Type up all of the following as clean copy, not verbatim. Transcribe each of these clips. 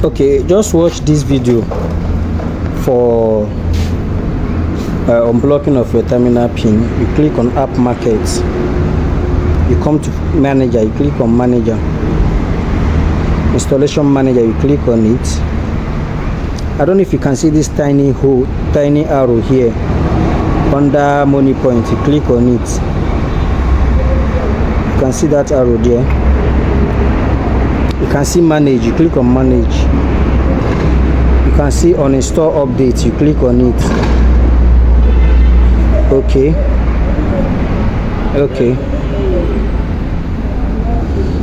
Okay, just watch this video for unblocking of your terminal pin. You click on app markets, you come to manager, you click on manager, installation manager, you click on it. I don't know if you can see this tiny arrow here under MoniePoint. You click on it, you can see that arrow there. You can see manage, you click on manage. You can see uninstall update, you click on it. Okay,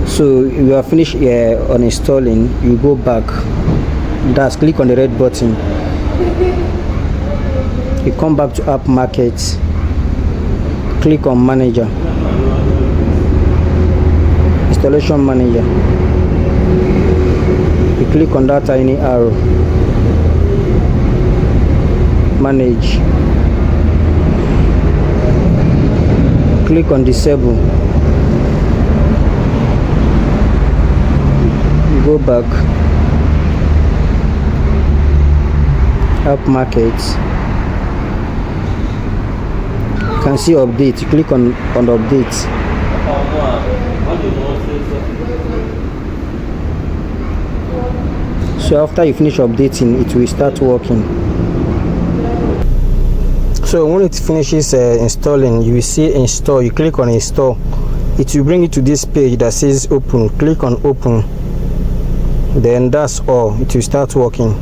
so you are finished uninstalling. You go back, that's click on the red button, you come back to app markets, click on manager, installation manager, you click on that tiny arrow, manage, click on disable, you go back, app markets, you can see update, you click on update. So after you finish updating, it will start working. So when it finishes installing, you will see install, you click on install, it will bring you to this page that says open. Click on open, then that's all, it will start working.